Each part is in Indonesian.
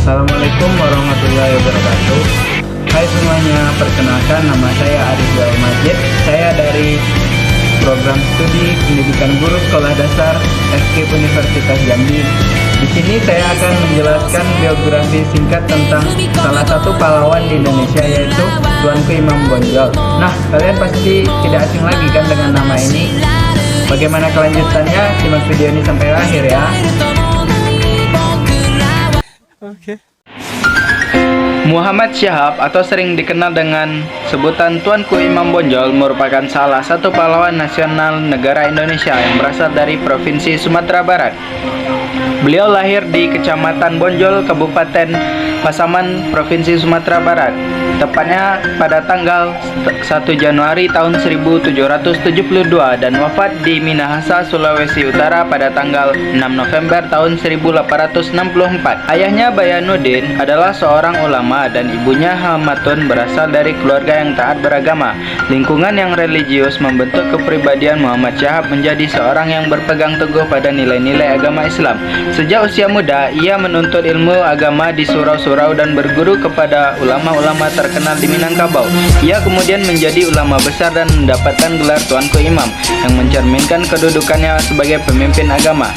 Assalamualaikum warahmatullahi wabarakatuh. Hai semuanya, perkenalkan nama saya Arizal Majid. Saya dari program studi pendidikan guru sekolah dasar FK Universitas Jambi. Di sini saya akan menjelaskan biografi singkat tentang salah satu pahlawan di Indonesia, yaitu Tuanku Imam Bonjol. Nah, kalian pasti tidak asing lagi kan dengan nama ini. Bagaimana kelanjutannya? Simak video ini sampai akhir ya. Muhammad Syahab atau sering dikenal dengan sebutan Tuanku Imam Bonjol merupakan salah satu pahlawan nasional negara Indonesia yang berasal dari Provinsi Sumatera Barat. Beliau lahir di Kecamatan Bonjol, Kabupaten Pasaman, Provinsi Sumatera Barat, tepatnya pada tanggal 1 Januari tahun 1772 dan wafat di Minahasa, Sulawesi Utara pada tanggal 6 November tahun 1864. Ayahnya Bayanuddin adalah seorang ulama dan ibunya Hamatun berasal dari keluarga yang taat beragama. Lingkungan yang religius membentuk kepribadian Muhammad Syahab menjadi seorang yang berpegang teguh pada nilai-nilai agama Islam. Sejak usia muda, ia menuntut ilmu agama di surau-surau dan berguru kepada ulama-ulama terkenal di Minangkabau. Ia kemudian menjadi ulama besar dan mendapatkan gelar Tuanku Imam yang mencerminkan kedudukannya sebagai pemimpin agama.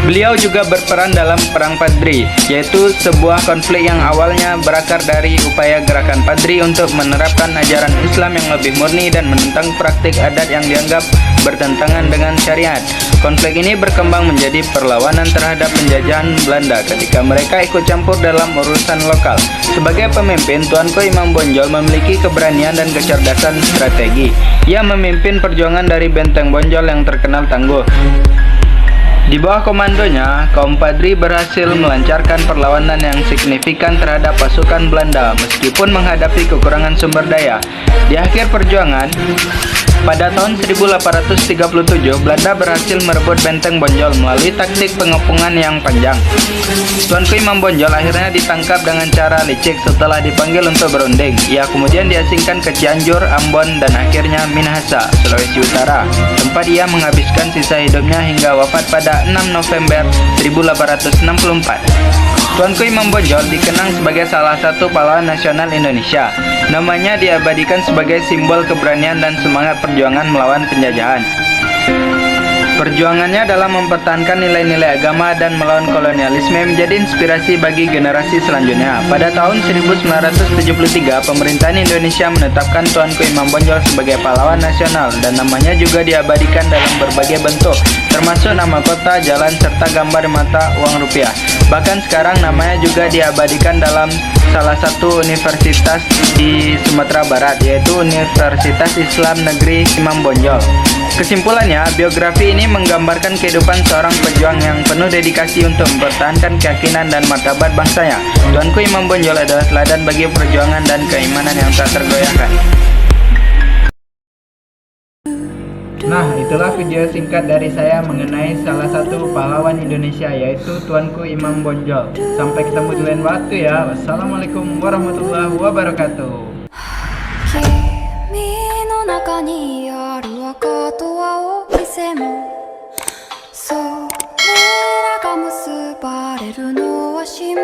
Beliau juga berperan dalam Perang Padri, yaitu sebuah konflik yang awalnya berakar dari upaya gerakan Padri untuk menerapkan ajaran Islam yang lebih murni dan menentang praktik adat yang dianggap bertentangan dengan syariat. Konflik ini berkembang menjadi perlawanan terhadap penjajahan Belanda ketika mereka ikut campur dalam urusan lokal. Sebagai pemimpin, Tuanku Imam Bonjol memiliki keberanian dan kecerdasan strategi. Ia memimpin perjuangan dari Benteng Bonjol yang terkenal tangguh. Di bawah komandonya, kaum Padri berhasil melancarkan perlawanan yang signifikan terhadap pasukan Belanda meskipun menghadapi kekurangan sumber daya. Di akhir perjuangan, pada tahun 1837, Belanda berhasil merebut Benteng Bonjol melalui taktik pengepungan yang panjang. Tuanku Imam Bonjol akhirnya ditangkap dengan cara licik setelah dipanggil untuk berunding. Ia kemudian diasingkan ke Cianjur, Ambon, dan akhirnya Minahasa, Sulawesi Utara, tempat ia menghabiskan sisa hidupnya hingga wafat pada 6 November 1864. Tuanku Imam Bonjol dikenang sebagai salah satu pahlawan nasional Indonesia. Namanya diabadikan sebagai simbol keberanian dan semangat perjuangan melawan penjajahan. Perjuangannya dalam mempertahankan nilai-nilai agama dan melawan kolonialisme menjadi inspirasi bagi generasi selanjutnya. Pada tahun 1973, pemerintahan Indonesia menetapkan Tuanku Imam Bonjol sebagai pahlawan nasional dan namanya juga diabadikan dalam berbagai bentuk, termasuk nama kota, jalan, serta gambar mata uang rupiah. Bahkan sekarang namanya juga diabadikan dalam salah satu universitas di Sumatera Barat, yaitu Universitas Islam Negeri Imam Bonjol. Kesimpulannya, biografi ini menggambarkan kehidupan seorang pejuang yang penuh dedikasi untuk mempertahankan keyakinan dan martabat bangsanya. Tuanku Imam Bonjol adalah teladan bagi perjuangan dan keimanan yang tak tergoyahkan. Nah, itulah video singkat dari saya mengenai salah satu pahlawan Indonesia, yaitu Tuanku Imam Bonjol. Sampai ketemu di lain waktu ya. Wassalamualaikum warahmatullahi wabarakatuh. 中にある赤と青い線、それらが結ばれるのは真